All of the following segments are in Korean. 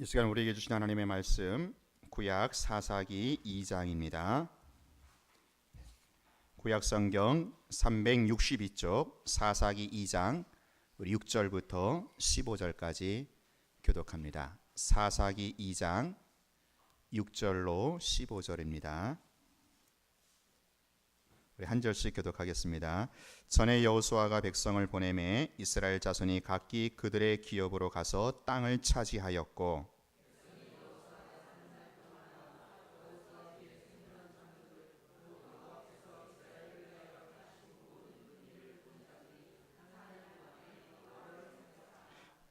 이 시간 우리에게 주신 하나님의 말씀 구약 사사기 2장입니다. 구약 성경 362쪽 사사기 2장 우리 6절부터 15절까지 교독합니다. 사사기 2장 6절로 15절입니다. 우리 한 절씩 교독하겠습니다. 전에 여호수아가 백성을 보내매 이스라엘 자손이 각기 그들의 기업으로 가서 땅을 차지하였고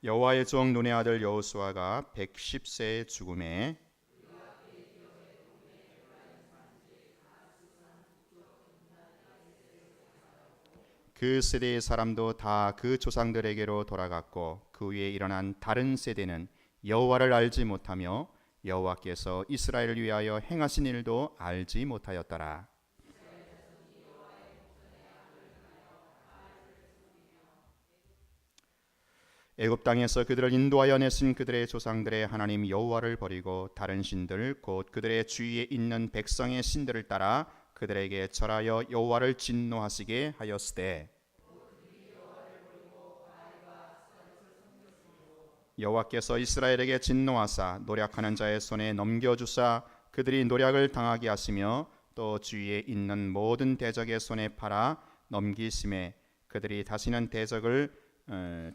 여호와의 종 눈의 아들 여호수아가 110세에 죽음에 그 세대의 사람도 다 그 조상들에게로 돌아갔고 그 위에 일어난 다른 세대는 여호와를 알지 못하며 여호와께서 이스라엘을 위하여 행하신 일도 알지 못하였더라. 애굽 땅에서 그들을 인도하여 내신 그들의 조상들의 하나님 여호와를 버리고 다른 신들 곧 그들의 주위에 있는 백성의 신들을 따라 그들에게 절하여 여호와를 진노하시게 하였으되 여호와께서 이스라엘에게 진노하사 노략하는 자의 손에 넘겨주사 그들이 노략을 당하게 하시며 또 주위에 있는 모든 대적의 손에 팔아 넘기심에 그들이 다시는 대적을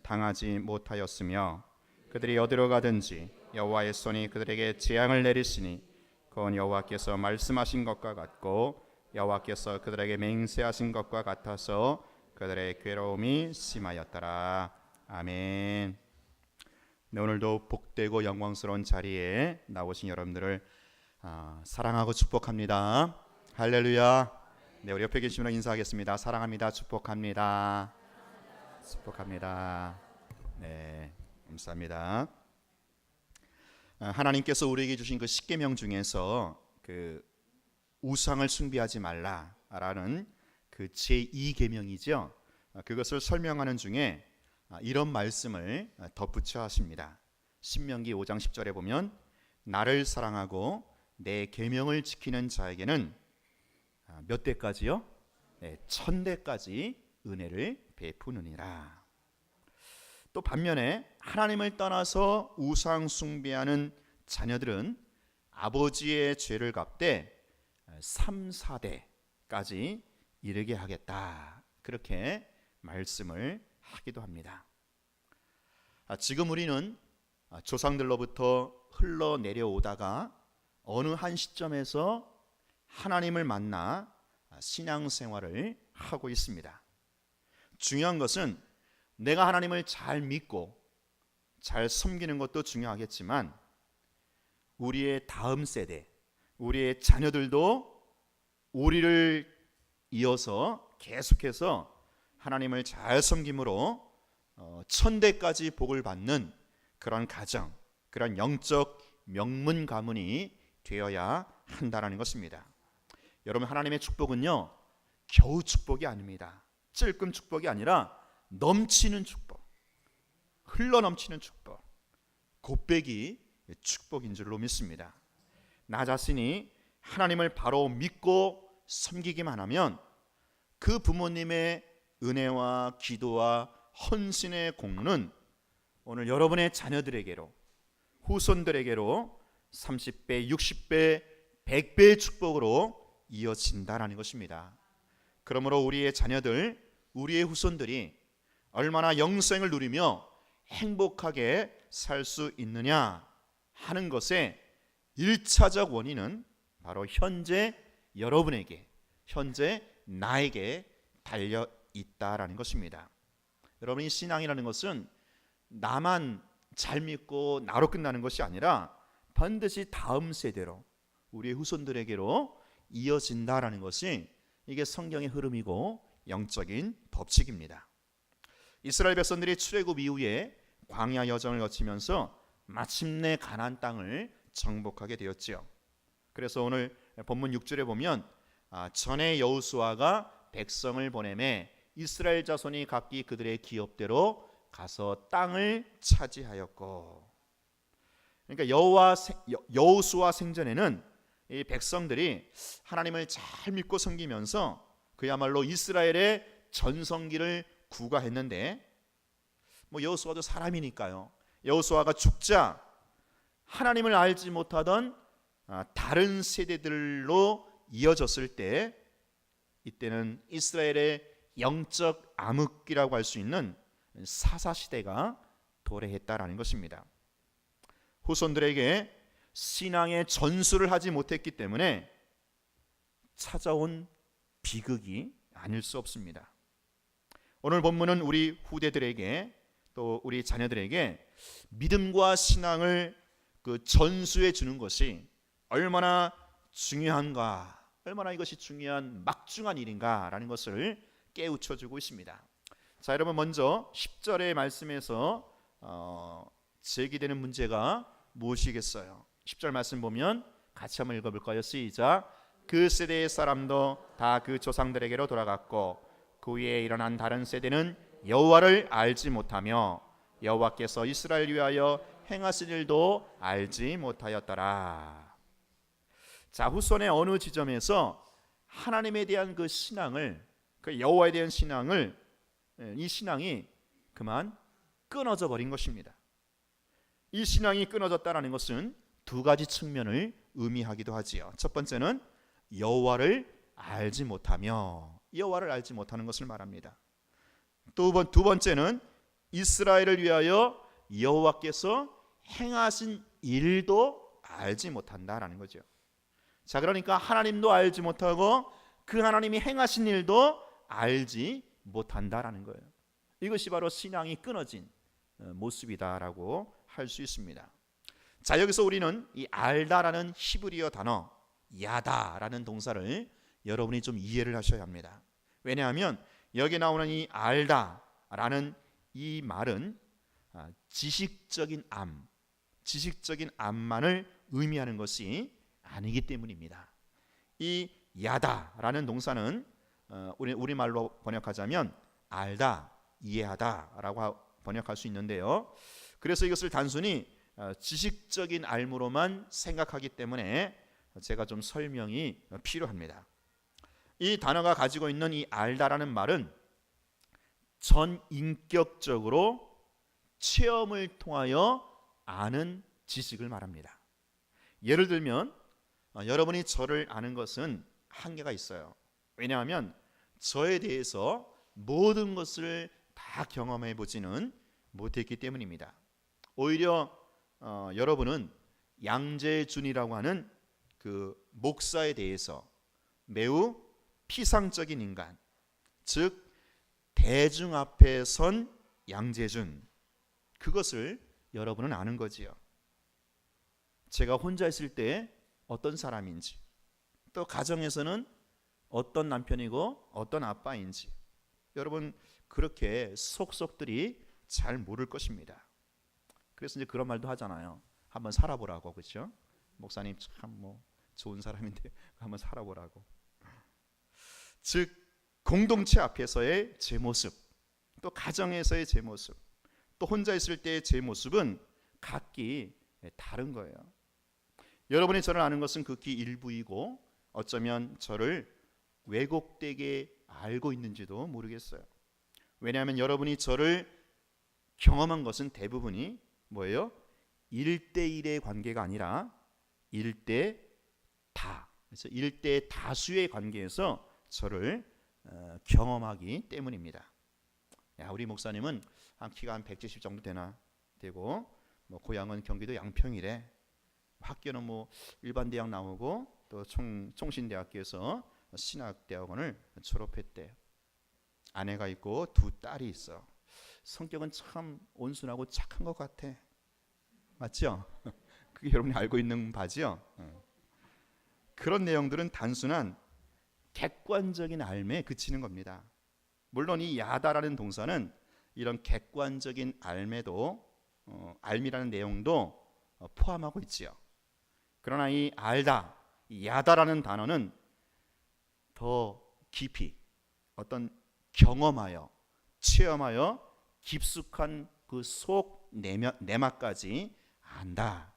당하지 못하였으며 그들이 어디로 가든지 여호와의 손이 그들에게 재앙을 내리시니 그건 여호와께서 말씀하신 것과 같고 여호와께서 그들에게 맹세하신 것과 같아서 그들의 괴로움이 심하였더라. 아멘. 네, 오늘도 복되고 영광스러운 자리에 나오신 여러분들을 사랑하고 축복합니다. 할렐루야. 네, 우리 옆에 계신 분을 인사하겠습니다. 사랑합니다. 축복합니다. 축복합니다. 네, 감사합니다. 하나님께서 우리에게 주신 그 십계명 중에서 그 우상을 숭배하지 말라라는 그 제2계명이죠. 그것을 설명하는 중에 이런 말씀을 덧붙여 하십니다. 신명기 5장 10절에 보면 나를 사랑하고 내 계명을 지키는 자에게는 몇 대까지요? 네, 1000대까지 은혜를 베푸느니라. 또 반면에 하나님을 떠나서 우상 숭배하는 자녀들은 아버지의 죄를 갚되 3, 4대까지 이르게 하겠다. 그렇게 말씀을 하기도 합니다. 지금 우리는 조상들로부터 흘러내려오다가 어느 한 시점에서 하나님을 만나 신앙생활을 하고 있습니다. 중요한 것은 내가 하나님을 잘 믿고 잘 섬기는 것도 중요하겠지만 우리의 다음 세대, 우리의 자녀들도 우리를 이어서 계속해서 하나님을 잘 섬김으로 1000대까지 복을 받는 그런 가정, 그런 영적 명문 가문이 되어야 한다는 것입니다. 여러분, 하나님의 축복은요 겨우 축복이 아닙니다. 찔끔 축복이 아니라 넘치는 축복, 흘러넘치는 축복, 곱배기 축복인 줄로 믿습니다. 나 자신이 하나님을 바로 믿고 섬기기만 하면 그 부모님의 은혜와 기도와 헌신의 공로는 오늘 여러분의 자녀들에게로, 후손들에게로 30배, 60배, 100배의 축복으로 이어진다는 것입니다. 그러므로 우리의 자녀들, 우리의 후손들이 얼마나 영생을 누리며 행복하게 살 수 있느냐 하는 것의 1차적 원인은 바로 현재 여러분에게, 현재 나에게 달려 있다라는 것입니다. 여러분이 신앙이라는 것은 나만 잘 믿고 나로 끝나는 것이 아니라 반드시 다음 세대로, 우리의 후손들에게로 이어진다라는 것이 이게 성경의 흐름이고 영적인 법칙입니다. 이스라엘 백성들이 출애굽 이후에 광야 여정을 거치면서 마침내 가나안 땅을 정복하게 되었지요. 그래서 오늘 본문 6절에 보면 전에 여호수아가 백성을 보내매 이스라엘 자손이 각기 그들의 기업대로 가서 땅을 차지하였고, 그러니까 여호수아 생전에는 이 백성들이 하나님을 잘 믿고 섬기면서 그야말로 이스라엘의 전성기를 구가했는데, 뭐 여호수아도 사람이니까요. 여호수아가 죽자 하나님을 알지 못하던 다른 세대들로 이어졌을 때, 이때는 이스라엘의 영적 암흑기라고 할 수 있는 사사시대가 도래했다라는 것입니다. 후손들에게 신앙의 전수를 하지 못했기 때문에 찾아온 비극이 아닐 수 없습니다. 오늘 본문은 우리 후대들에게 또 우리 자녀들에게 믿음과 신앙을 전수해 주는 것이 얼마나 중요한가, 얼마나 이것이 중요한 막중한 일인가라는 것을 깨우쳐 주고 있습니다. 자, 여러분, 먼저 10절의 말씀에서 제기되는 문제가 무엇이겠어요? 10절 말씀 보면 같이 한번 읽어볼까요? 시작. 그 세대의 사람도 다 그 조상들에게로 돌아갔고 그 위에 일어난 다른 세대는 여호와를 알지 못하며 여호와께서 이스라엘 위하여 행하신 일도 알지 못하였더라. 자, 후손의 어느 지점에서 하나님에 대한 그 신앙을, 그 여호와에 대한 신앙을, 이 신앙이 그만 끊어져 버린 것입니다. 이 신앙이 끊어졌다는 것은 두 가지 측면을 의미하기도 하지요. 첫 번째는 여호와를 알지 못하며, 여호와를 알지 못하는 것을 말합니다. 두 번째는 이스라엘을 위하여 여호와께서 행하신 일도 알지 못한다라는 거죠. 자, 그러니까 하나님도 알지 못하고 그 하나님이 행하신 일도 알지 못한다라는 거예요. 이것이 바로 신앙이 끊어진 모습이다라고 할 수 있습니다. 자, 여기서 우리는 이 알다라는 히브리어 단어 야다라는 동사를 여러분이 좀 이해를 하셔야 합니다. 왜냐하면 여기 나오는 이 알다라는 이 말은 지식적인 암만을 의미하는 것이 아니기 때문입니다. 이 야다라는 동사는 우리말로 번역하자면 알다, 이해하다라고 번역할 수 있는데요. 그래서 이것을 단순히 지식적인 알무로만 생각하기 때문에 제가 좀 설명이 필요합니다. 이 단어가 가지고 있는 이 알다라는 말은 전인격적으로 체험을 통하여 아는 지식을 말합니다. 예를 들면 여러분이 저를 아는 것은 한계가 있어요. 왜냐하면 저에 대해서 모든 것을 다 경험해 보지는 못했기 때문입니다. 오히려 여러분은 양재준이라고 하는 그 목사에 대해서 매우 피상적인 인간, 즉 대중 앞에 선 양재준, 그것을 여러분은 아는 거지요. 제가 혼자 있을 때 어떤 사람인지, 또 가정에서는 어떤 남편이고 어떤 아빠인지 여러분 그렇게 속속들이 잘 모를 것입니다. 그래서 이제 그런 말도 하잖아요. 한번 살아보라고, 그렇죠? 목사님 참 좋은 사람인데 한번 살아보라고. 즉 공동체 앞에서의 제 모습, 또 가정에서의 제 모습, 또 혼자 있을 때의 제 모습은 각기 다른 거예요. 여러분이 저를 아는 것은 극히 일부이고 어쩌면 저를 왜곡되게 알고 있는지도 모르겠어요. 왜냐하면 여러분이 저를 경험한 것은 대부분이 뭐예요? 1대1의 관계가 아니라 1대 다, 그래서 1대 다수의 관계에서 저를 경험하기 때문입니다. 야, 우리 목사님은 키가 한 170 정도 되고 고향은 경기도 양평이래. 학교는 일반 대학 나오고 또 총신대학교에서 신학대학원을 졸업했대. 아내가 있고 두 딸이 있어. 성격은 참 온순하고 착한 것 같아. 맞죠? 그게 여러분이 알고 있는 바지요. 그런 내용들은 단순한 객관적인 알매에 그치는 겁니다. 물론 이 야다라는 동사는 이런 객관적인 알매도 알미라는 내용도 포함하고 있지요. 그러나 이 알다, 이 야다라는 단어는 더 깊이 어떤 경험하여 체험하여 깊숙한 그 속 내막까지 안다,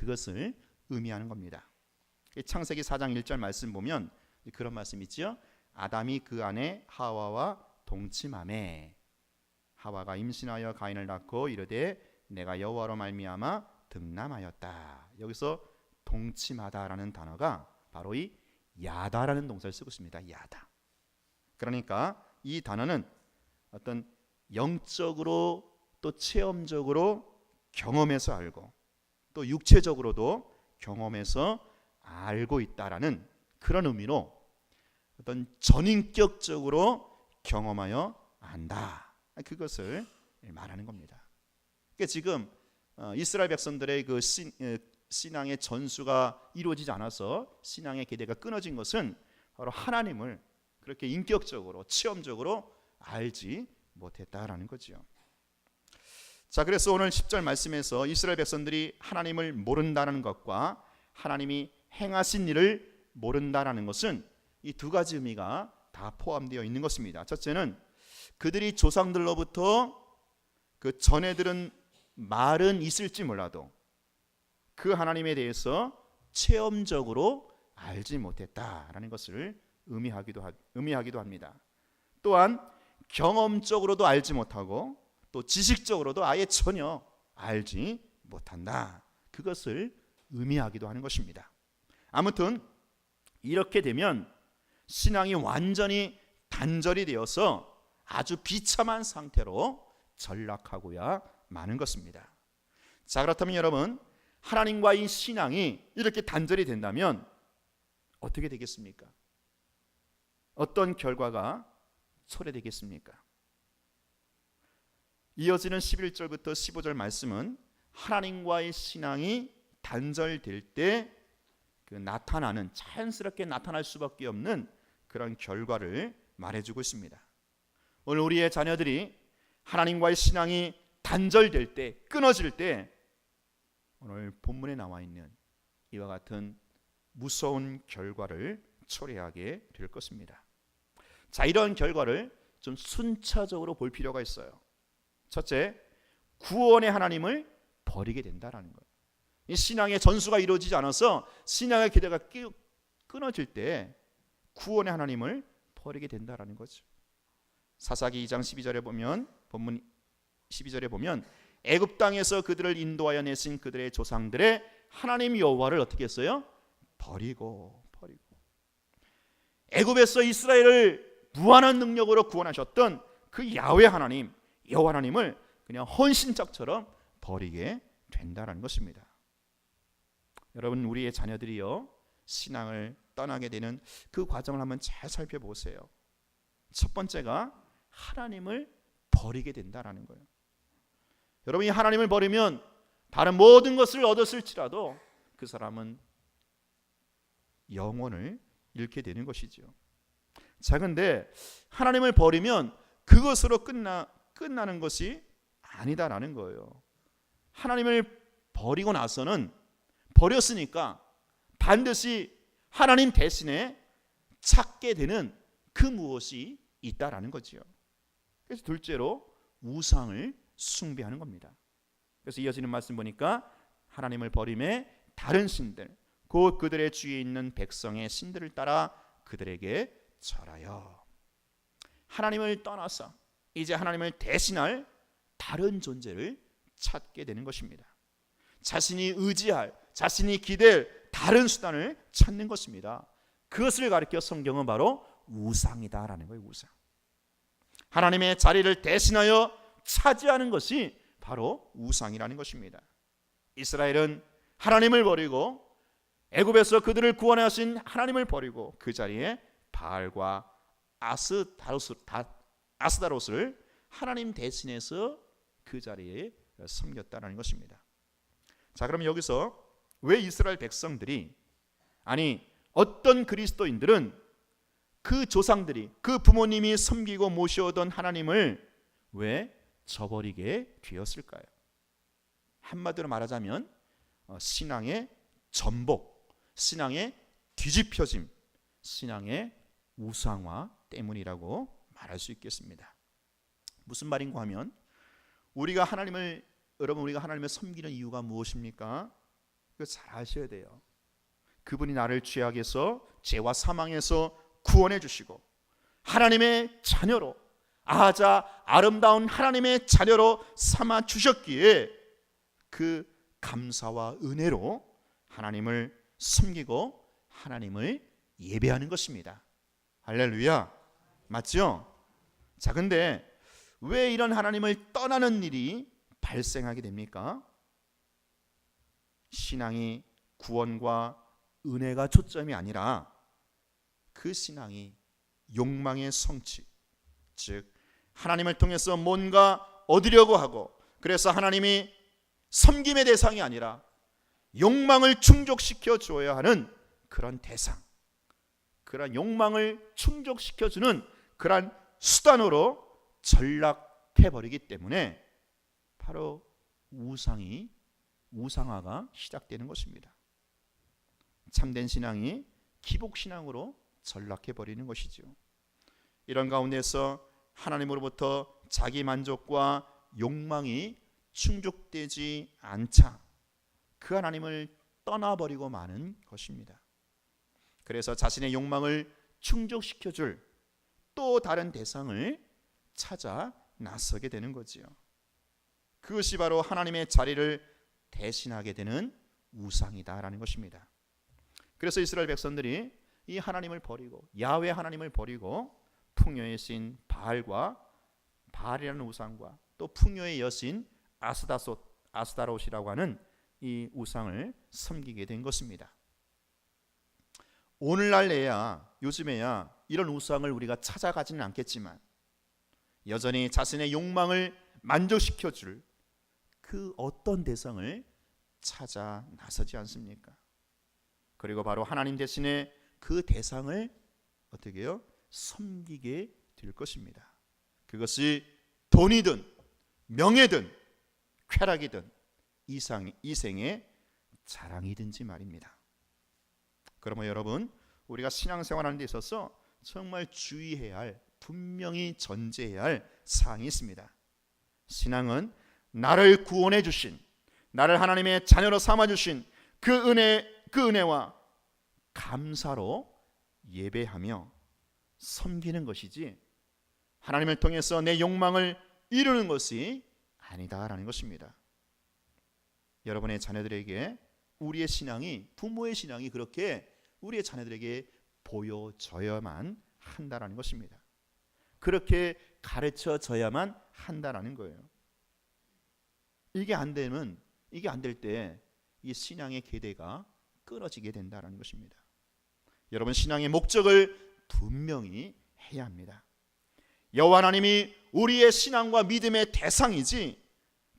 그것을 의미하는 겁니다. 창세기 4장 1절 말씀 보면 그런 말씀 있죠. 아담이 그 안에 하와와 동침하매 하와가 임신하여 가인을 낳고 이르되 내가 여호와로 말미암아 득남하였다. 여기서 동침하다라는 단어가 바로 이 야다라는 동사를 쓰고 있습니다. 야다. 그러니까 이 단어는 어떤 영적으로 또 체험적으로 경험해서 알고 또 육체적으로도 경험해서 알고 있다라는 그런 의미로 어떤 전인격적으로 경험하여 안다. 그것을 말하는 겁니다. 그러니까 지금 이스라엘 백성들의 그 신앙의 전수가 이루어지지 않아서 신앙의 기대가 끊어진 것은 바로 하나님을 그렇게 인격적으로 체험적으로 알지 못했다라는 거죠. 자, 그래서 오늘 10절 말씀에서 이스라엘 백성들이 하나님을 모른다는 것과 하나님이 행하신 일을 모른다라는 것은 이 두 가지 의미가 다 포함되어 있는 것입니다. 첫째는 그들이 조상들로부터 그 전해 들은 말은 있을지 몰라도 그 하나님에 대해서 체험적으로 알지 못했다라는 것을 의미하기도 합니다. 또한 경험적으로도 알지 못하고 또 지식적으로도 아예 전혀 알지 못한다. 그것을 의미하기도 하는 것입니다. 아무튼 이렇게 되면 신앙이 완전히 단절이 되어서 아주 비참한 상태로 전락하고야 마는 것입니다. 자, 그렇다면 여러분, 하나님과의 신앙이 이렇게 단절이 된다면 어떻게 되겠습니까? 어떤 결과가 초래되겠습니까? 이어지는 11절부터 15절 말씀은 하나님과의 신앙이 단절될 때 그 나타나는 자연스럽게 나타날 수밖에 없는 그런 결과를 말해주고 있습니다. 오늘 우리의 자녀들이 하나님과의 신앙이 단절될 때, 끊어질 때 오늘 본문에 나와 있는 이와 같은 무서운 결과를 초래하게 될 것입니다. 자, 이런 결과를 좀 순차적으로 볼 필요가 있어요. 첫째, 구원의 하나님을 버리게 된다라는 거예요. 이 신앙의 전수가 이루어지지 않아서 신앙의 기대가 끊어질 때 구원의 하나님을 버리게 된다라는 거죠. 사사기 2장 12절에 보면 본문 12절에 보면 애굽 땅에서 그들을 인도하여 내신 그들의 조상들의 하나님 여호와를 어떻게 했어요? 버리고 애굽에서 이스라엘을 무한한 능력으로 구원하셨던 그 야훼 하나님, 여호와 하나님을 그냥 헌신짝처럼 버리게 된다는 것입니다. 여러분, 우리의 자녀들이요 신앙을 떠나게 되는 그 과정을 한번 잘 살펴보세요. 첫 번째가 하나님을 버리게 된다라는 거예요. 여러분이 하나님을 버리면 다른 모든 것을 얻었을지라도 그 사람은 영혼을 잃게 되는 것이죠. 자, 근데 하나님을 버리면 그것으로 끝나는 것이 아니다라는 거예요. 하나님을 버리고 나서는 버렸으니까 반드시 하나님 대신에 찾게 되는 그 무엇이 있다라는 거지요. 그래서 둘째로 우상을 숭배하는 겁니다. 그래서 이어지는 말씀 보니까 하나님을 버림에 다른 신들, 곧 그들의 주위에 있는 백성의 신들을 따라 그들에게 절하여 하나님을 떠나서 이제 하나님을 대신할 다른 존재를 찾게 되는 것입니다. 자신이 의지할, 자신이 기댈 다른 수단을 찾는 것입니다. 그것을 가리켜 성경은 바로 우상이다라는 거예요. 우상. 하나님의 자리를 대신하여 차지하는 것이 바로 우상이라는 것입니다. 이스라엘은 하나님을 버리고 애굽에서 그들을 구원하신 하나님을 버리고 그 자리에 바알과 아스다롯을 하나님 대신해서 그 자리에 섬겼다는 것입니다. 자, 그럼 여기서 왜 이스라엘 백성들이, 아니 어떤 그리스도인들은 그 조상들이, 그 부모님이 섬기고 모셔오던 하나님을 왜 저버리게 되었을까요? 한마디로 말하자면 신앙의 전복, 신앙의 뒤집혀짐, 신앙의 우상화 때문이라고 말할 수 있겠습니다. 무슨 말인가 하면 우리가 하나님을 섬기는 이유가 무엇입니까? 이거 잘 아셔야 돼요. 그분이 나를 죄악에서, 죄와 사망에서 구원해 주시고 하나님의 자녀로, 아름다운 하나님의 자녀로 삼아 주셨기에 그 감사와 은혜로 하나님을 섬기고 하나님을 예배하는 것입니다. 할렐루야. 맞죠? 자, 근데 왜 이런 하나님을 떠나는 일이 발생하게 됩니까? 신앙이 구원과 은혜가 초점이 아니라 그 신앙이 욕망의 성취, 즉 하나님을 통해서 뭔가 얻으려고 하고, 그래서 하나님이 섬김의 대상이 아니라 욕망을 충족시켜 줘야 하는 그런 대상, 그런 욕망을 충족시켜 주는 그런 수단으로 전락해버리기 때문에 바로 우상화가 시작되는 것입니다. 참된 신앙이 기복신앙으로 전락해버리는 것이죠. 이런 가운데서 하나님으로부터 자기 만족과 욕망이 충족되지 않자 그 하나님을 떠나버리고 마는 것입니다. 그래서 자신의 욕망을 충족시켜줄 또 다른 대상을 찾아 나서게 되는 거지요. 그것이 바로 하나님의 자리를 대신하게 되는 우상이다라는 것입니다. 그래서 이스라엘 백성들이 이 하나님을 버리고, 야훼 하나님을 버리고 풍요의 신 바알이라는 우상과 또 풍요의 여신 아스다롯이라고 하는 이 우상을 섬기게 된 것입니다. 오늘날에야, 요즘에야 이런 우상을 우리가 찾아가지는 않겠지만 여전히 자신의 욕망을 만족시켜줄 그 어떤 대상을 찾아 나서지 않습니까? 그리고 바로 하나님 대신에 그 대상을 어떻게 해요? 섬기게 될 것입니다. 그것이 돈이든 명예든 쾌락이든 이생의 자랑이든지 말입니다. 그러면 여러분, 우리가 신앙생활하는 데 있어서 정말 주의해야 할, 분명히 전제해야 할 사항이 있습니다. 신앙은 나를 구원해 주신, 나를 하나님의 자녀로 삼아 주신 그 은혜와 감사로 예배하며 섬기는 것이지 하나님을 통해서 내 욕망을 이루는 것이 아니다라는 것입니다. 여러분의 자녀들에게 우리의 신앙이, 부모의 신앙이 그렇게 우리의 자녀들에게 보여져야만 한다라는 것입니다. 그렇게 가르쳐져야만 한다라는 거예요. 이게 안 될 때 이 신앙의 계대가 끊어지게 된다라는 것입니다. 여러분, 신앙의 목적을 분명히 해야 합니다. 여호와 하나님이 우리의 신앙과 믿음의 대상이지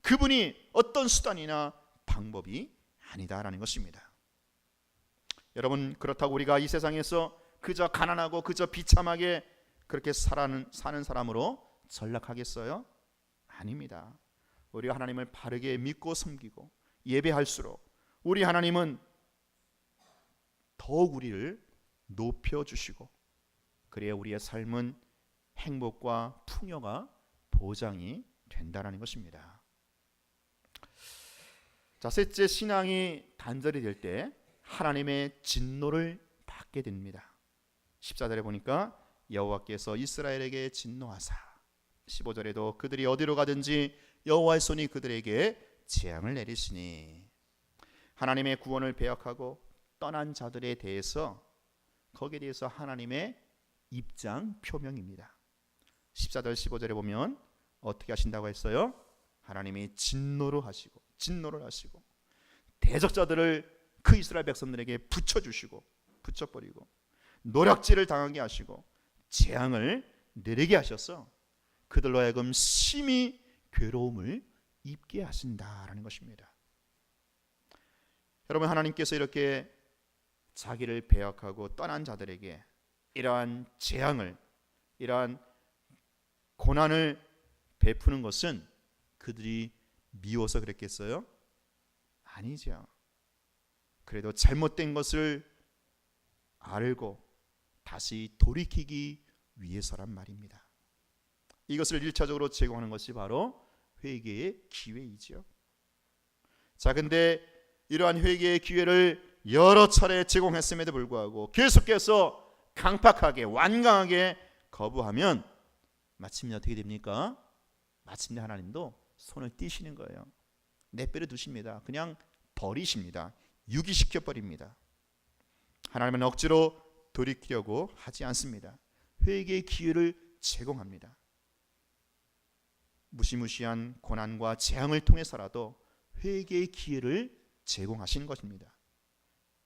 그분이 어떤 수단이나 방법이 아니다라는 것입니다. 여러분, 그렇다고 우리가 이 세상에서 그저 가난하고 그저 비참하게 그렇게 사는 사람으로 전락하겠어요? 아닙니다. 우리가 하나님을 바르게 믿고 섬기고 예배할수록 우리 하나님은 더욱 우리를 높여주시고, 그래야 우리의 삶은 행복과 풍요가 보장이 된다는 것입니다. 자, 셋째, 신앙이 단절이 될 때 하나님의 진노를 받게 됩니다. 14절에 보니까 여호와께서 이스라엘에게 진노하사, 15절에도 그들이 어디로 가든지 여호와의 손이 그들에게 재앙을 내리시니, 하나님의 구원을 배역하고 떠난 자들에 대해서, 거기에 대해서 하나님의 입장 표명입니다. 14절 15절에 보면 어떻게 하신다고 했어요? 하나님이 진노를 하시고 대적자들을 그 이스라엘 백성들에게 붙여버리고 노략질을 당하게 하시고 재앙을 내리게 하셔서 그들로 하여금 심히 괴로움을 입게 하신다라는 것입니다. 여러분, 하나님께서 이렇게 자기를 배역하고 떠난 자들에게 이러한 재앙을, 이러한 고난을 베푸는 것은 그들이 미워서 그랬겠어요? 아니죠. 그래도 잘못된 것을 알고 다시 돌이키기 위해서란 말입니다. 이것을 1차적으로 제공하는 것이 바로 회개의 기회이죠. 자, 근데 이러한 회개의 기회를 여러 차례 제공했음에도 불구하고 계속해서 강팍하게 완강하게 거부하면 마침내 어떻게 됩니까? 마침내 하나님도 손을 띄시는 거예요. 내버려 두십니다. 그냥 버리십니다. 유기시켜 버립니다. 하나님은 억지로 돌이키려고 하지 않습니다. 회개의 기회를 제공합니다. 무시무시한 고난과 재앙을 통해서라도 회개의 기회를 제공하시는 것입니다.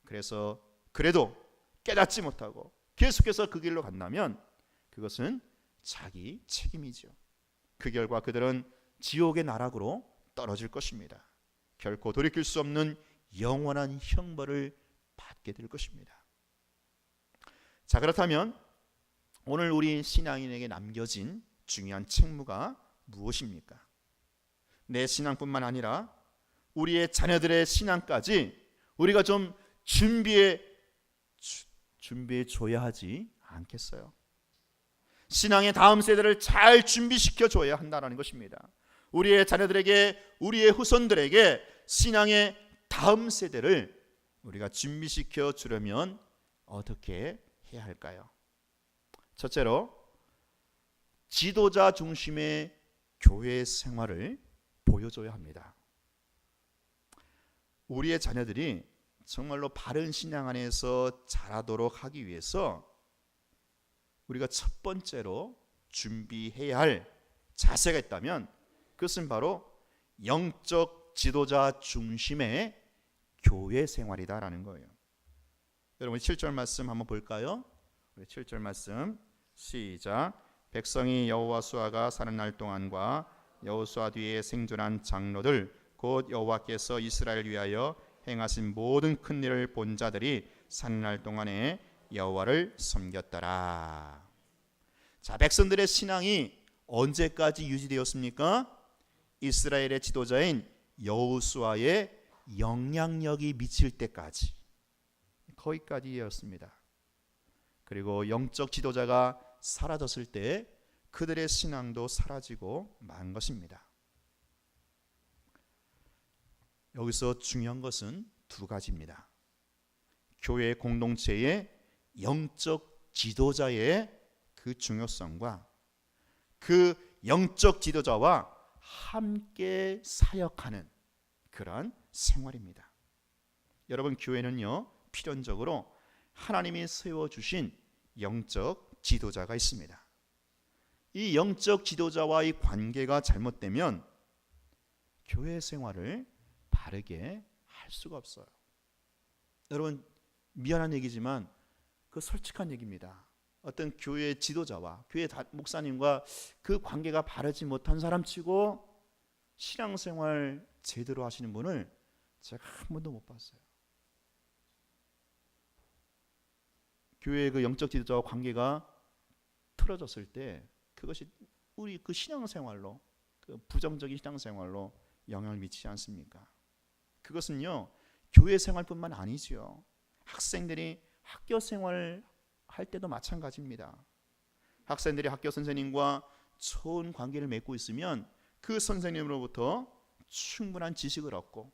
그래서 그래도 깨닫지 못하고 계속해서 그 길로 간다면 그것은 자기 책임이죠. 그 결과 그들은 지옥의 나락으로 떨어질 것입니다. 결코 돌이킬 수 없는 영원한 형벌을 받게 될 것입니다. 자, 그렇다면 오늘 우리 신앙인에게 남겨진 중요한 책무가 무엇입니까? 내 신앙뿐만 아니라 우리의 자녀들의 신앙까지 우리가 좀 준비해 줘야 하지 않겠어요? 신앙의 다음 세대를 잘 준비시켜 줘야 한다는 것입니다. 우리의 자녀들에게, 우리의 후손들에게 신앙의 다음 세대를 우리가 준비시켜 주려면 어떻게 해야 할까요? 첫째로 지도자 중심의 교회 생활을 보여줘야 합니다. 우리의 자녀들이 정말로 바른 신앙 안에서 자라도록 하기 위해서 우리가 첫 번째로 준비해야 할 자세가 있다면 그것은 바로 영적 지도자 중심의 교회 생활이다라는 거예요. 여러분 7절 말씀 한번 볼까요? 우리 7절 말씀 시작. 백성이 여호와 수아가 사는 날 동안과 여호수아 뒤에 생존한 장로들 곧 여호와께서 이스라엘 위하여 행하신 모든 큰 일을 본 자들이 사는 날 동안에 여호와를 섬겼더라. 자, 백성들의 신앙이 언제까지 유지되었습니까? 이스라엘의 지도자인 여호수아의 영향력이 미칠 때까지, 거기까지였습니다. 그리고 영적 지도자가 사라졌을 때 그들의 신앙도 사라지고 만 것입니다. 여기서 중요한 것은 두 가지입니다. 교회 공동체의 영적 지도자의 그 중요성과 그 영적 지도자와 함께 사역하는 그런 생활입니다. 여러분, 교회는요 필연적으로 하나님이 세워주신 영적 지도자가 있습니다. 이 영적 지도자와의 관계가 잘못되면 교회 생활을 바르게 할 수가 없어요. 여러분, 미안한 얘기지만 그 솔직한 얘기입니다. 어떤 교회 지도자와 교회 목사님과 그 관계가 바르지 못한 사람치고 신앙생활 제대로 하시는 분을 제가 한 번도 못 봤어요. 교회의 그 영적 지도자와 관계가 틀어졌을 때 그것이 우리 그 신앙생활로, 그 부정적인 신앙생활로 영향을 미치지 않습니까? 그것은요 교회 생활뿐만 아니죠. 학생들이 학교 생활 할 때도 마찬가지입니다. 학생들이 학교 선생님과 좋은 관계를 맺고 있으면 그 선생님으로부터 충분한 지식을 얻고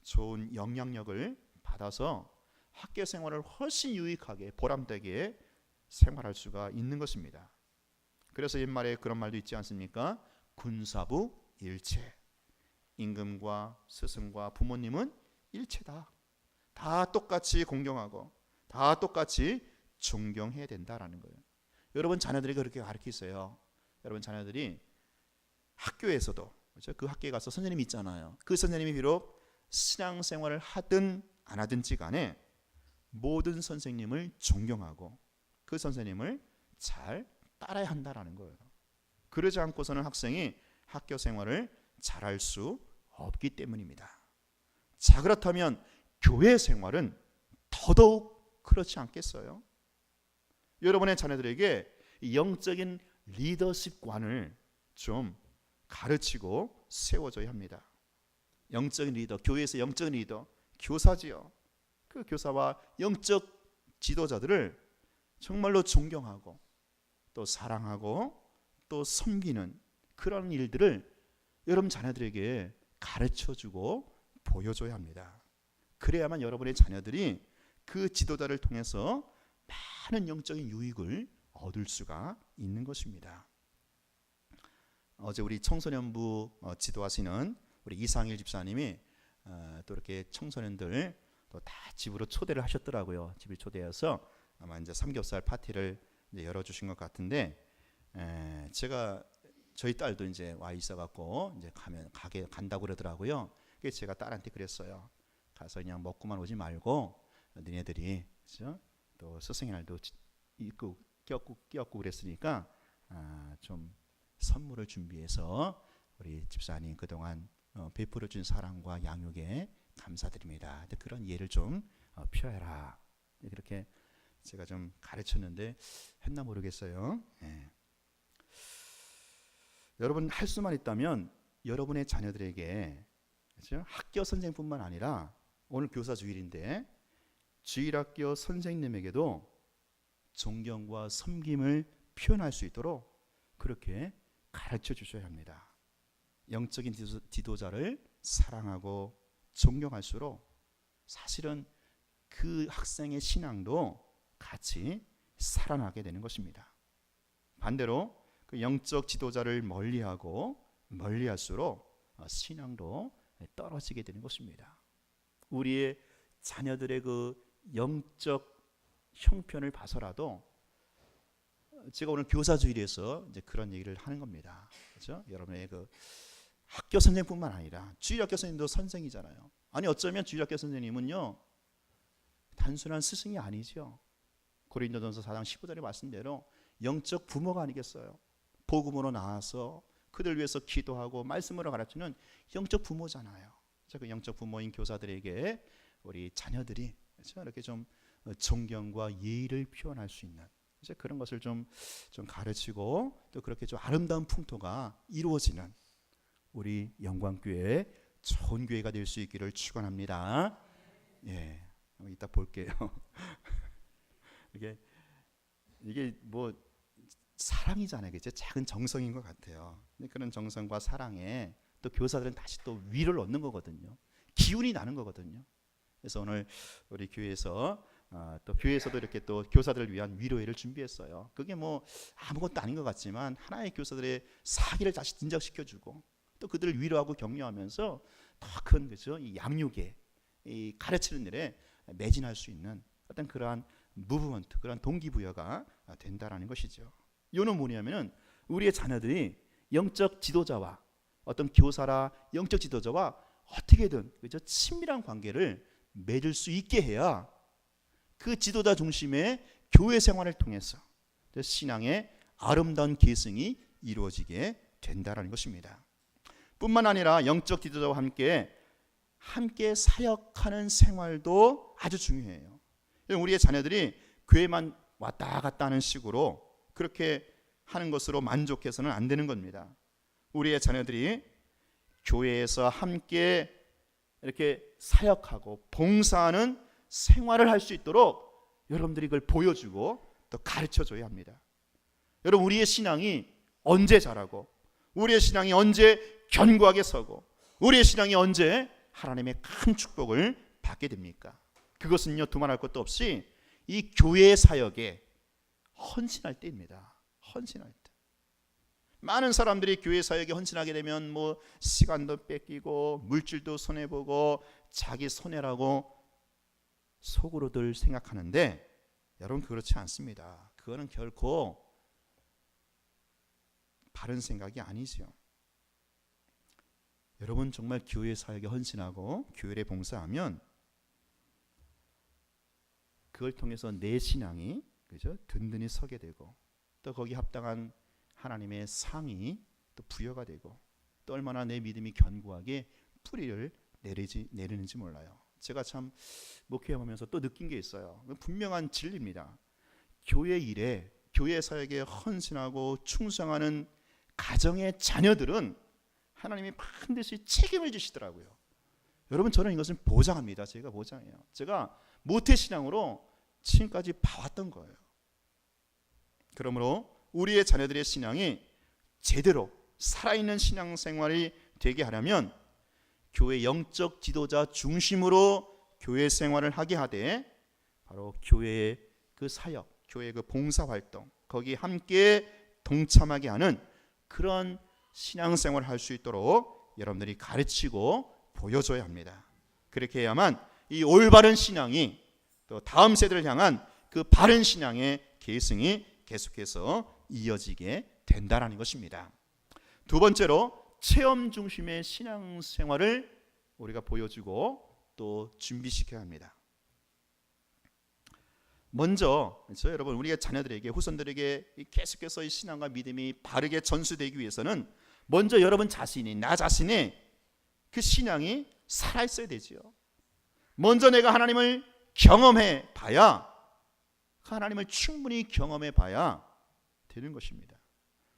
좋은 영향력을 받아서 학교 생활을 훨씬 유익하게 보람되게 생활할 수가 있는 것입니다. 그래서 옛말에 그런 말도 있지 않습니까? 군사부 일체. 임금과 스승과 부모님은 일체다. 다 똑같이 공경하고 다 똑같이 존경해야 된다라는 거예요. 여러분 자녀들이 그렇게 가르치세요. 여러분 자녀들이 학교에서도, 그렇죠? 그 학교에 가서 선생님이 있잖아요. 그 선생님이 비록 신앙생활을 하든 안 하든지 간에 모든 선생님을 존경하고 그 선생님을 잘 따라야 한다라는 거예요. 그러지 않고서는 학생이 학교 생활을 잘할 수 없기 때문입니다. 자, 그렇다면 교회 생활은 더더욱 그렇지 않겠어요? 여러분의 자녀들에게 영적인 리더십관을 좀 가르치고 세워줘야 합니다. 영적인 리더, 교회에서 영적인 리더, 교사지요. 그 교사와 영적 지도자들을 정말로 존경하고 또 사랑하고 또 섬기는 그런 일들을 여러분 자녀들에게 가르쳐주고 보여줘야 합니다. 그래야만 여러분의 자녀들이 그 지도자를 통해서 많은 영적인 유익을 얻을 수가 있는 것입니다. 어제 우리 청소년부 지도하시는 우리 이상일 집사님이 또 이렇게 청소년들 또 다 집으로 초대를 하셨더라고요. 집을 초대해서 아마 이제 삼겹살 파티를 이제 열어주신 것 같은데, 제가 저희 딸도 이제 와 있어갖고 이제 간다고 그러더라고요. 그래서 제가 딸한테 그랬어요. 가서 그냥 먹고만 오지 말고 너네들이 그렇죠? 또 스승의 날도 있고 껴고 그랬으니까 좀 선물을 준비해서 우리 집사님 그동안 베풀어 준 사랑과 양육에 감사드립니다. 그런 예를 좀 표해라. 그렇게 제가 좀 가르쳤는데 했나 모르겠어요. 여러분 할 수만 있다면 여러분의 자녀들에게 그렇죠? 학교 선생뿐만 아니라 오늘 교사 주일인데 주일학교 선생님에게도 존경과 섬김을 표현할 수 있도록 그렇게 가르쳐 주셔야 합니다. 영적인 지도자를 사랑하고 존경할수록 사실은 그 학생의 신앙도 같이 살아나게 되는 것입니다. 반대로 그 영적 지도자를 멀리할수록 신앙도 떨어지게 되는 것입니다. 우리의 자녀들의 그 영적 형편을 봐서라도 제가 오늘 교사 주일에서 이제 그런 얘기를 하는 겁니다. 그렇죠? 여러분의 그 학교 선생뿐만 아니라 주일학교 선생님도 선생이잖아요. 아니 어쩌면 주일학교 선생님은요 단순한 스승이 아니죠. 고린도전서 4장 15절에 말씀대로 영적 부모가 아니겠어요. 복음으로 나와서 그들 위해서 기도하고 말씀으로 가르치는 영적 부모잖아요. 그 영적 부모인 교사들에게 우리 자녀들이 이렇게 좀 존경과 예의를 표현할 수 있는 그런 것을 좀 가르치고 또 그렇게 좀 아름다운 풍토가 이루어지는 우리 영광교회 좋은 교회가 될 수 있기를 축원합니다. 예, 이따 볼게요. 이게 뭐 사랑이잖아요, 그죠? 작은 정성인 것 같아요. 근데 그런 정성과 사랑에 또 교사들은 다시 또 위를 얻는 거거든요. 기운이 나는 거거든요. 그래서 오늘 우리 교회에서 또 교회에서도 이렇게 또 교사들을 위한 위로회를 준비했어요. 그게 뭐 아무것도 아닌 것 같지만 하나의 교사들의 사기를 다시 진작시켜주고 또 그들을 위로하고 격려하면서 더 큰 그죠? 이 양육에 이 가르치는 일에 매진할 수 있는 어떤 그러한 무브먼트, 그런 동기부여가 된다라는 것이죠. 이는 뭐냐면은 우리의 자녀들이 영적 지도자와 어떤 교사라 영적 지도자와 어떻게든 그죠? 친밀한 관계를 맺을 수 있게 해야 그 지도자 중심의 교회 생활을 통해서 신앙의 아름다운 계승이 이루어지게 된다라는 것입니다. 뿐만 아니라 영적 지도자와 함께 사역하는 생활도 아주 중요해요. 우리의 자녀들이 교회만 왔다 갔다 하는 식으로 그렇게 하는 것으로 만족해서는 안 되는 겁니다. 우리의 자녀들이 교회에서 함께 이렇게 사역하고 봉사하는 생활을 할 수 있도록 여러분들이 그걸 보여주고 또 가르쳐줘야 합니다. 여러분 우리의 신앙이 언제 자라고 우리의 신앙이 언제 견고하게 서고 우리의 신앙이 언제 하나님의 큰 축복을 받게 됩니까? 그것은요 두말할 것도 없이 이 교회의 사역에 헌신할 때입니다. 헌신할 때. 많은 사람들이 교회 사역에 헌신하게 되면 뭐 시간도 뺏기고 물질도 손해보고 자기 손해라고 속으로들 생각하는데 여러분 그렇지 않습니다. 그거는 결코 바른 생각이 아니죠. 여러분 정말 교회 사역에 헌신하고 교회에 봉사하면 그걸 통해서 내 신앙이 그죠? 든든히 서게 되고 또 거기 합당한 하나님의 상이 또 부여가 되고 또 얼마나 내 믿음이 견고하게 뿌리를 내리는지 몰라요. 제가 참 목회하면서 또 느낀 게 있어요. 분명한 진리입니다. 교회 일에 교회 사역에 헌신하고 충성하는 가정의 자녀들은 하나님이 반드시 책임을 지시더라고요. 여러분 저는 이것을 보장합니다. 제가 보장해요. 제가 모태신앙으로 지금까지 봐왔던 거예요. 그러므로 우리의 자녀들의 신앙이 제대로 살아있는 신앙생활이 되게 하려면 교회 영적 지도자 중심으로 교회 생활을 하게 하되 바로 교회의 그 사역, 교회의 그 봉사활동 거기에 함께 동참하게 하는 그런 신앙생활을 할 수 있도록 여러분들이 가르치고 보여줘야 합니다. 그렇게 해야만 이 올바른 신앙이 또 다음 세대를 향한 그 바른 신앙의 계승이 계속해서 이어지게 된다라는 것입니다. 두 번째로 체험 중심의 신앙생활을 우리가 보여주고 또 준비시켜야 합니다. 먼저 여러분 우리가 자녀들에게 후손들에게 계속해서 이 신앙과 믿음이 바르게 전수되기 위해서는 먼저 여러분 자신이 나 자신의 그 신앙이 살아있어야 되지요. 먼저 내가 하나님을 경험해 봐야 하나님을 충분히 경험해 봐야 되는 것입니다.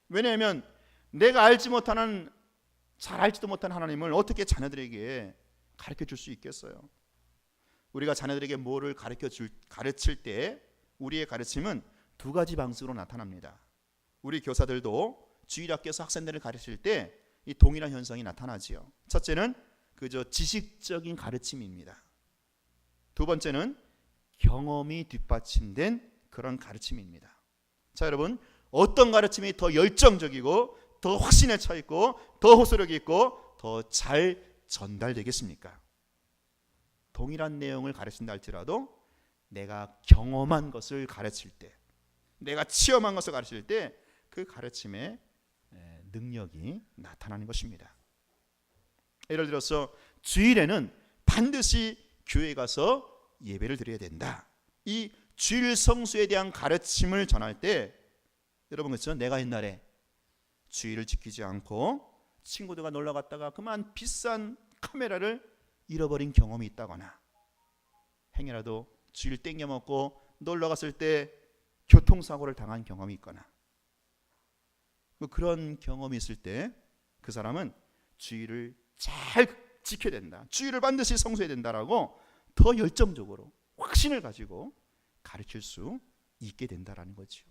왜냐하면 내가 알지 못하는 잘 알지도 못한 하나님을 어떻게 자녀들에게 가르쳐 줄 수 있겠어요? 우리가 자녀들에게 뭐를 가르칠 때 우리의 가르침은 두 가지 방식으로 나타납니다. 우리 교사들도 주일학교에서 학생들을 가르칠 때 이 동일한 현상이 나타나지요. 첫째는 그저 지식적인 가르침입니다. 두 번째는 경험이 뒷받침된 그런 가르침입니다. 자, 여러분 어떤 가르침이 더 열정적이고 더 확신에 차 있고 더 호소력이 있고 더 잘 전달되겠습니까? 동일한 내용을 가르친다 할지라도 내가 경험한 것을 가르칠 때, 내가 체험한 것을 가르칠 때 그 가르침의 능력이 나타나는 것입니다. 예를 들어서 주일에는 반드시 교회 가서 예배를 드려야 된다. 이 주일 성수에 대한 가르침을 전할 때 여러분 그렇죠? 내가 옛날에 주일을 지키지 않고 친구들과 놀러 갔다가 그만 비싼 카메라를 잃어버린 경험이 있다거나 행여라도 주일 땡겨 먹고 놀러 갔을 때 교통사고를 당한 경험이 있거나 그런 경험이 있을 때 그 사람은 주일을 잘 지켜야 된다. 주일을 반드시 성수해야 된다라고 더 열정적으로 확신을 가지고 가르칠 수 있게 된다라는 거죠.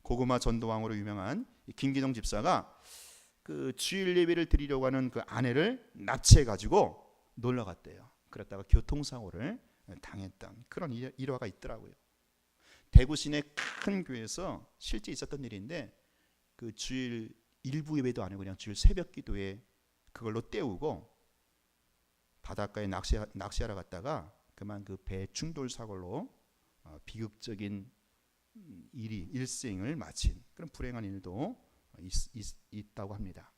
고구마 전도왕으로 유명한 김기동 집사가 그 주일 예배를 드리려고 하는 그 아내를 납치해 가지고 놀러 갔대요. 그랬다가 교통사고를 당했던 그런 일화가 있더라고요. 대구 시내 큰 교회에서 실제 있었던 일인데 그 주일 일부 예배도 아니고 그냥 주일 새벽 기도에 그걸로 때우고 바닷가에 낚시하러 갔다가 그만 그 배 충돌 사고로 비극적인 일생을 마친 그런 불행한 일도 있다고 합니다.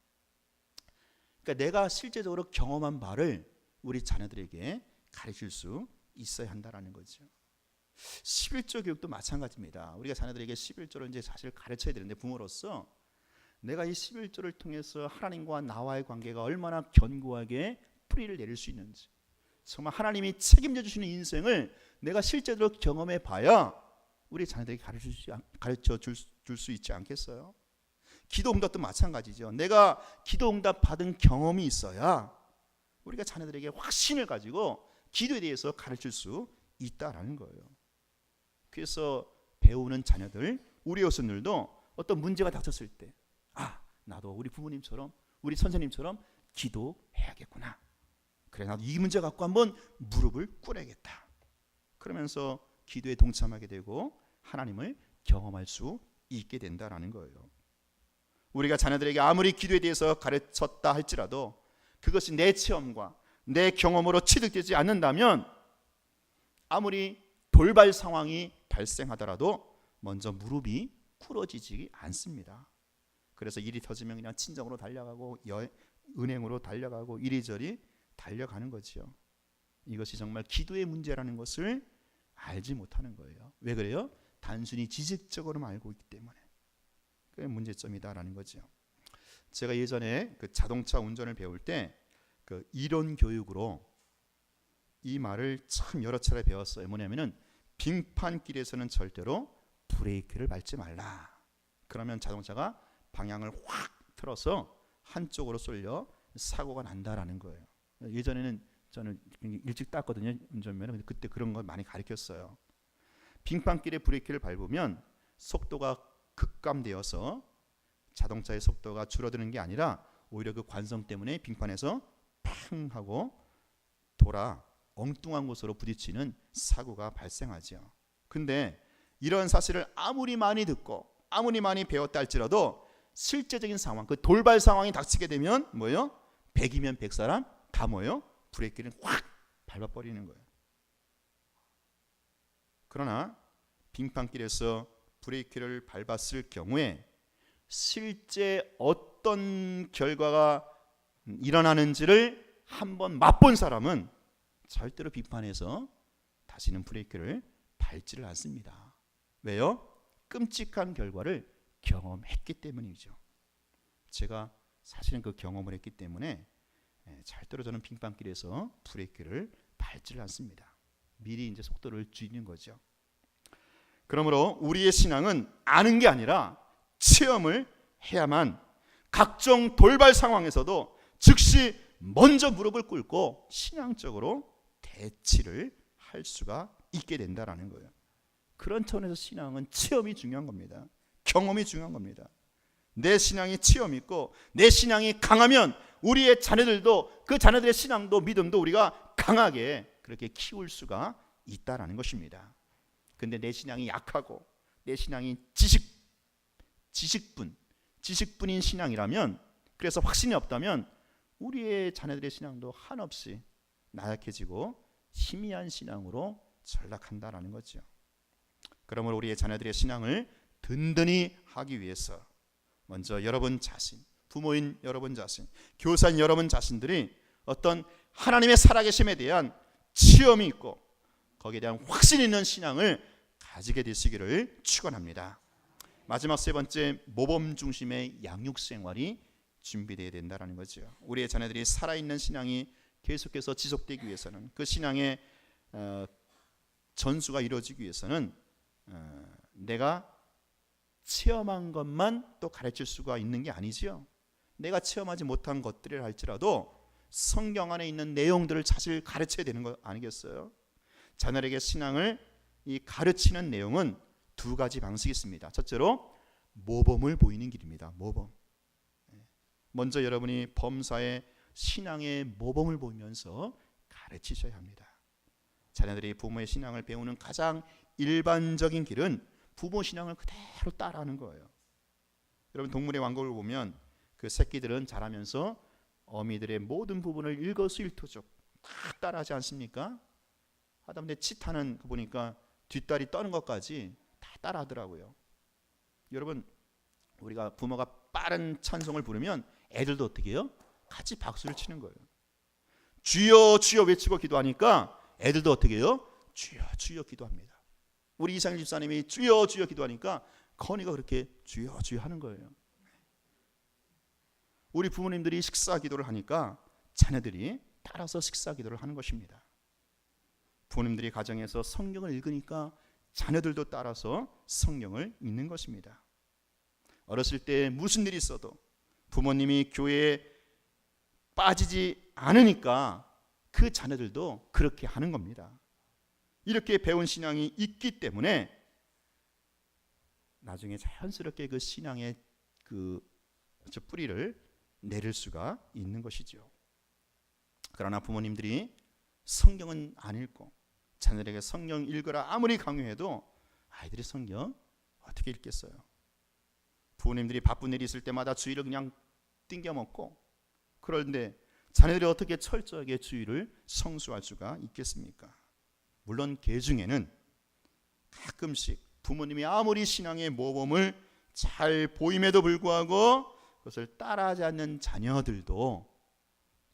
그러니까 내가 실제적으로 경험한 바를 우리 자녀들에게 가르칠 수 있어야 한다라는 거죠. 11조 교육도 마찬가지입니다. 우리가 자녀들에게 11조를 이제 사실 가르쳐야 되는데 부모로서 내가 이 11조를 통해서 하나님과 나와의 관계가 얼마나 견고하게 뿌리를 내릴 수 있는지, 정말 하나님이 책임져 주시는 인생을 내가 실제로 경험해 봐야 우리 자녀들에게 가르쳐 줄 수 있지 않겠어요? 기도 응답도 마찬가지죠. 내가 기도 응답 받은 경험이 있어야 우리가 자녀들에게 확신을 가지고 기도에 대해서 가르칠 수 있다라는 거예요. 그래서 배우는 자녀들, 우리 어른들도 어떤 문제가 닥쳤을 때 나도 우리 부모님처럼 우리 선생님처럼 기도해야겠구나. 그래 나도 이 문제 갖고 한번 무릎을 꿇어야겠다. 그러면서 기도에 동참하게 되고 하나님을 경험할 수 있게 된다라는 거예요. 우리가 자녀들에게 아무리 기도에 대해서 가르쳤다 할지라도 그것이 내 체험과 내 경험으로 취득되지 않는다면 아무리 돌발 상황이 발생하더라도 먼저 무릎이 꿇어지지 않습니다. 그래서 일이 터지면 그냥 친정으로 달려가고 은행으로 달려가고 이리저리 달려가는 거지요. 이것이 정말 기도의 문제라는 것을 알지 못하는 거예요. 왜 그래요? 단순히 지식적으로만 알고 있기 때문에. 그게 문제점이다라는 거죠. 제가 예전에 그 자동차 운전을 배울 때 그 이론 교육으로 이 말을 참 여러 차례 배웠어요. 뭐냐면은 빙판길에서는 절대로 브레이크를 밟지 말라. 그러면 자동차가 방향을 확 틀어서 한쪽으로 쏠려 사고가 난다라는 거예요. 예전에는 저는 일찍 땄거든요, 운전면허. 그때 그런 걸 많이 가르쳤어요. 빙판길에 브레이크를 밟으면 속도가 급감되어서 자동차의 속도가 줄어드는 게 아니라 오히려 그 관성 때문에 빙판에서 팡 하고 돌아 엉뚱한 곳으로 부딪히는 사고가 발생하죠. 근데 이런 사실을 아무리 많이 듣고 아무리 많이 배웠다 할지라도 실제적인 상황, 그 돌발 상황이 닥치게 되면 뭐예요? 100이면 100사람 다 뭐예요? 브레이크를 확 밟아버리는 거예요. 그러나 빙판길에서 브레이크를 밟았을 경우에 실제 어떤 결과가 일어나는지를 한번 맛본 사람은 절대로 빙판에서 다시는 브레이크를 밟지를 않습니다. 왜요? 끔찍한 결과를 경험했기 때문이죠. 제가 사실은 그 경험을 했기 때문에 절대로 저는 빙판길에서 브레이크를 밟지를 않습니다. 미리 이제 속도를 줄이는 거죠. 그러므로 우리의 신앙은 아는 게 아니라 체험을 해야만 각종 돌발 상황에서도 즉시 먼저 무릎을 꿇고 신앙적으로 대치를 할 수가 있게 된다라는 거예요. 그런 차원에서 신앙은 체험이 중요한 겁니다. 경험이 중요한 겁니다. 내 신앙이 체험 있고 내 신앙이 강하면 우리의 자녀들도 그 자녀들의 신앙도 믿음도 우리가 강하게 그렇게 키울 수가 있다라는 것입니다. 근데 내 신앙이 약하고 내 신앙이 지식분인 신앙이라면, 그래서 확신이 없다면 우리의 자녀들의 신앙도 한없이 나약해지고 희미한 신앙으로 전락한다라는 거죠. 그러므로 우리의 자녀들의 신앙을 든든히 하기 위해서 먼저 여러분 자신, 부모인 여러분 자신, 교사인 여러분 자신들이 어떤 하나님의 살아계심에 대한 체험이 있고 거기에 대한 확신 있는 신앙을 가지게 되시기를 축원합니다. 마지막 세 번째, 모범 중심의 양육 생활이 준비되어야 된다는 거죠. 우리의 자녀들이 살아있는 신앙이 계속해서 지속되기 위해서는, 그 신앙의 전수가 이루어지기 위해서는 내가 체험한 것만 또 가르칠 수가 있는 게 아니지요. 내가 체험하지 못한 것들이라 할지라도 성경 안에 있는 내용들을 사실 가르쳐야 되는 거 아니겠어요? 자녀에게 신앙을 가르치는 내용은 두 가지 방식이 있습니다. 첫째로 모범을 보이는 길입니다. 모범. 먼저 여러분이 범사의 신앙의 모범을 보이면서 가르치셔야 합니다. 자녀들이 부모의 신앙을 배우는 가장 일반적인 길은 부모 신앙을 그대로 따라하는 거예요. 여러분 동물의 왕국을 보면 그 새끼들은 자라면서 어미들의 모든 부분을 일거수일투족 다 따라하지 않습니까? 하다못해 치타는 그 보니까 뒷다리 떠는 것까지 다 따라하더라고요. 여러분 우리가 부모가 빠른 찬송을 부르면 애들도 어떻게 해요? 같이 박수를 치는 거예요. 주여 주여 외치고 기도하니까 애들도 어떻게 해요? 주여 주여 기도합니다. 우리 이상일 집사님이 주여 주여 기도하니까 건이가 그렇게 주여 주여 하는 거예요. 우리 부모님들이 식사 기도를 하니까 자녀들이 따라서 식사 기도를 하는 것입니다. 부모님들이 가정에서 성경을 읽으니까 자녀들도 따라서 성경을 읽는 것입니다. 어렸을 때 무슨 일이 있어도 부모님이 교회에 빠지지 않으니까 그 자녀들도 그렇게 하는 겁니다. 이렇게 배운 신앙이 있기 때문에 나중에 자연스럽게 그 신앙의 그 뿌리를 내릴 수가 있는 것이죠. 그러나 부모님들이 성경은 안 읽고 자녀에게 성경 읽으라 아무리 강요해도 아이들이 성경 어떻게 읽겠어요? 부모님들이 바쁜 일이 있을 때마다 주일을 그냥 띵겨먹고, 그런데 자녀들이 어떻게 철저하게 주일을 성수할 수가 있겠습니까? 물론 개 중에는 가끔씩 부모님이 아무리 신앙의 모범을 잘 보임에도 불구하고 그것을 따라하지 않는 자녀들도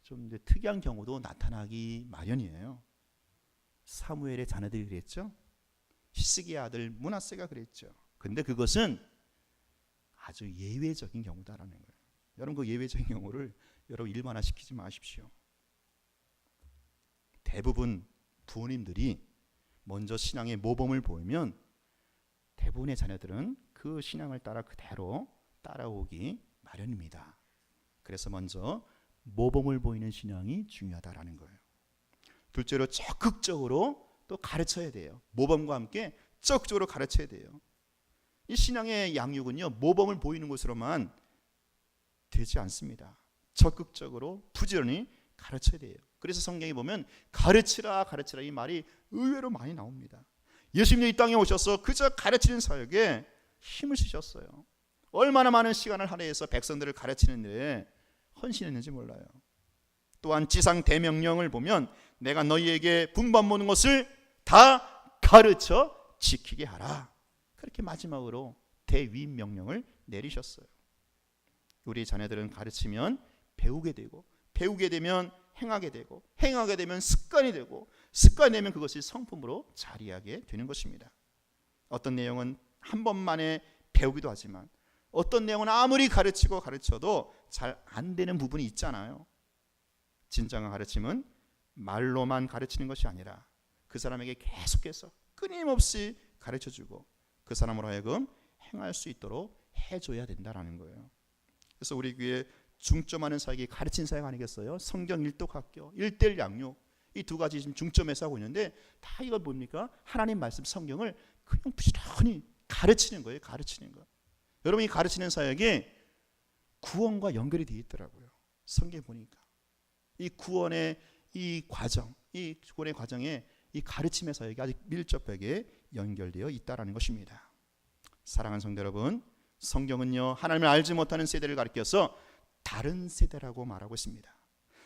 좀 특이한 경우도 나타나기 마련이에요. 사무엘의 자녀들이 그랬죠. 히스기야 아들 므낫세가 그랬죠. 근데 그것은 아주 예외적인 경우다라는 거예요. 여러분 그 예외적인 경우를 여러분 일반화시키지 마십시오. 대부분 부모님들이 먼저 신앙의 모범을 보이면 대부분의 자녀들은 그 신앙을 따라 그대로 따라오기 마련입니다. 그래서 먼저 모범을 보이는 신앙이 중요하다라는 거예요. 둘째로 적극적으로 또 가르쳐야 돼요. 모범과 함께 적극적으로 가르쳐야 돼요. 이 신앙의 양육은요, 모범을 보이는 것으로만 되지 않습니다. 적극적으로 부지런히 가르쳐야 돼요. 그래서 성경에 보면 가르치라 가르치라 이 말이 의외로 많이 나옵니다. 예수님이 이 땅에 오셔서 그저 가르치는 사역에 힘을 쓰셨어요. 얼마나 많은 시간을 할애해서 백성들을 가르치는 데 헌신했는지 몰라요. 또한 지상 대명령을 보면 내가 너희에게 분반 모든 것을 다 가르쳐 지키게 하라. 그렇게 마지막으로 대위임 명령을 내리셨어요. 우리 자녀들은 가르치면 배우게 되고, 배우게 되면 행하게 되고, 행하게 되면 습관이 되고, 습관이 되면 그것이 성품으로 자리하게 되는 것입니다. 어떤 내용은 한 번만에 배우기도 하지만 어떤 내용은 아무리 가르치고 가르쳐도 잘 안 되는 부분이 있잖아요. 진정한 가르침은 말로만 가르치는 것이 아니라 그 사람에게 계속해서 끊임없이 가르쳐주고 그 사람으로 하여금 행할 수 있도록 해줘야 된다라는 거예요. 그래서 우리 교회 중점하는 사역이 가르친 사역 아니겠어요? 성경 일독학교, 1:1 양육, 이 두 가지 지금 중점에서 하고 있는데 다 이거 뭡니까? 하나님 말씀 성경을 그냥 부지런히 가르치는 거예요. 가르치는 거. 여러분 이 가르치는 사역이 구원과 연결이 되어 있더라고요. 성경 보니까 이 구원의 이 과정, 이 구원의 과정에 이 가르침의 사역이 아주 밀접하게 연결되어 있다라는 것입니다. 사랑하는 성도 여러분, 성경은요 하나님을 알지 못하는 세대를 가리켜서 다른 세대라고 말하고 있습니다.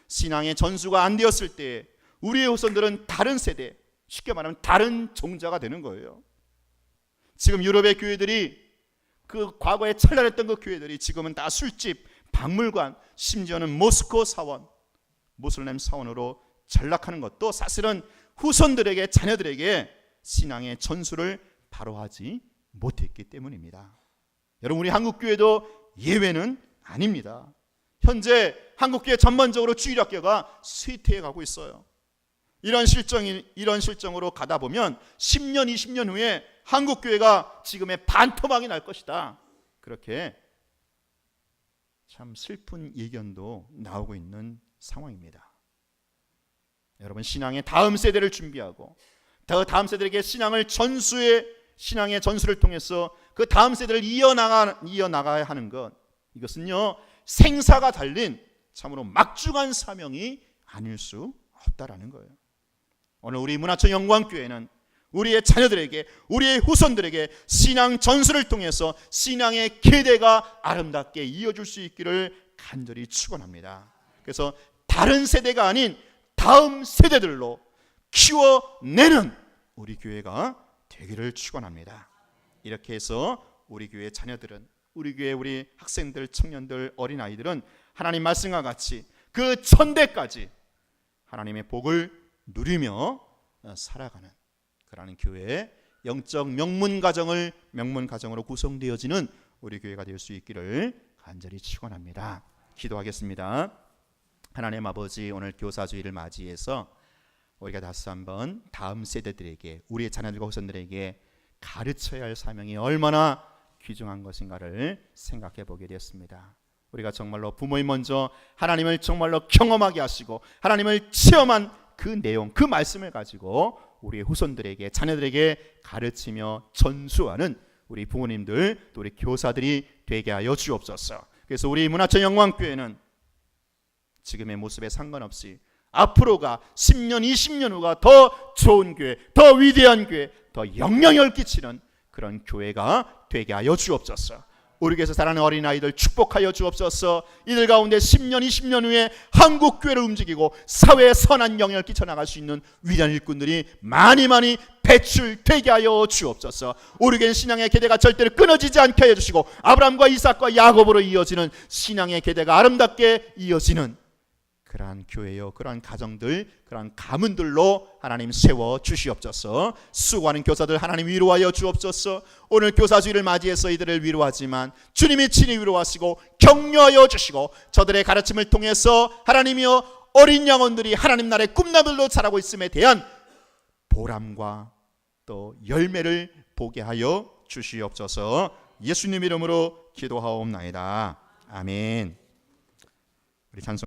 신앙의 전수가 안 되었을 때 우리의 후손들은 다른 세대, 쉽게 말하면 다른 종자가 되는 거예요. 지금 유럽의 교회들이 그 과거에 찬란했던 그 교회들이 지금은 다 술집, 박물관, 심지어는 모스코 사원, 모슬렘 사원으로 전락하는 것도 사실은 후손들에게, 자녀들에게 신앙의 전수를 바로 하지 못했기 때문입니다. 여러분 우리 한국교회도 예외는 아닙니다. 현재 한국교회 전반적으로 주일학교가 쇠퇴해 가고 있어요. 이런 실정으로 가다 보면 10년, 20년 후에 한국교회가 지금의 반토막이 날 것이다. 그렇게 참 슬픈 예견도 나오고 있는 상황입니다. 여러분 신앙의 다음 세대를 준비하고 더 다음 세대에게 신앙의 전수를 통해서 그 다음 세대를 이어나가야 하는 것, 이것은요 생사가 달린 참으로 막중한 사명이 아닐 수 없다라는 거예요. 오늘 우리 문화청 영광교회는 우리의 자녀들에게, 우리의 후손들에게 신앙 전수를 통해서 신앙의 계대가 아름답게 이어질 수 있기를 간절히 축원합니다. 그래서 다른 세대가 아닌 다음 세대들로 키워내는 우리 교회가 되기를 축원합니다. 이렇게 해서 우리 교회 자녀들은, 우리 교회 우리 학생들, 청년들, 어린아이들은 하나님 말씀과 같이 그 천대까지 하나님의 복을 누리며 살아가는 그러한 교회의 영적 명문가정으로 구성되어지는 우리 교회가 될 수 있기를 간절히 축원합니다. 기도하겠습니다. 하나님 아버지, 오늘 교사주일을 맞이해서 우리가 다시 한번 다음 세대들에게, 우리의 자녀들과 후손들에게 가르쳐야 할 사명이 얼마나 귀중한 것인가를 생각해 보게 되었습니다. 우리가 정말로 부모님 먼저 하나님을 정말로 경험하게 하시고 하나님을 체험한 그 내용, 그 말씀을 가지고 우리의 후손들에게, 자녀들에게 가르치며 전수하는 우리 부모님들, 또 우리 교사들이 되게 하여 주옵소서. 그래서 우리 문화청 영광교회는 지금의 모습에 상관없이 앞으로가 10년, 20년 후가 더 좋은 교회, 더 위대한 교회, 더 영향을 끼치는 그런 교회가 되게 하여 주옵소서. 우리 교회에서 자라는 어린아이들 축복하여 주옵소서. 이들 가운데 10년, 20년 후에 한국교회를 움직이고 사회에 선한 영향을 끼쳐나갈 수 있는 위대한 일꾼들이 많이 배출되게 하여 주옵소서. 우리 교회는 신앙의 계대가 절대로 끊어지지 않게 하여 주시고 아브라함과 이삭과 야곱으로 이어지는 신앙의 계대가 아름답게 이어지는 그러한 교회요, 그러한 가정들, 그러한 가문들로 하나님 세워 주시옵소서. 수고하는 교사들 하나님 위로하여 주옵소서. 오늘 교사주일을 맞이해서 이들을 위로하지만 주님이 친히 위로하시고 격려하여 주시고 저들의 가르침을 통해서 하나님이여 어린 영혼들이 하나님 나라의 꿈나물로 자라고 있음에 대한 보람과 또 열매를 보게 하여 주시옵소서. 예수님 이름으로 기도하옵나이다. 아멘. 우리 찬송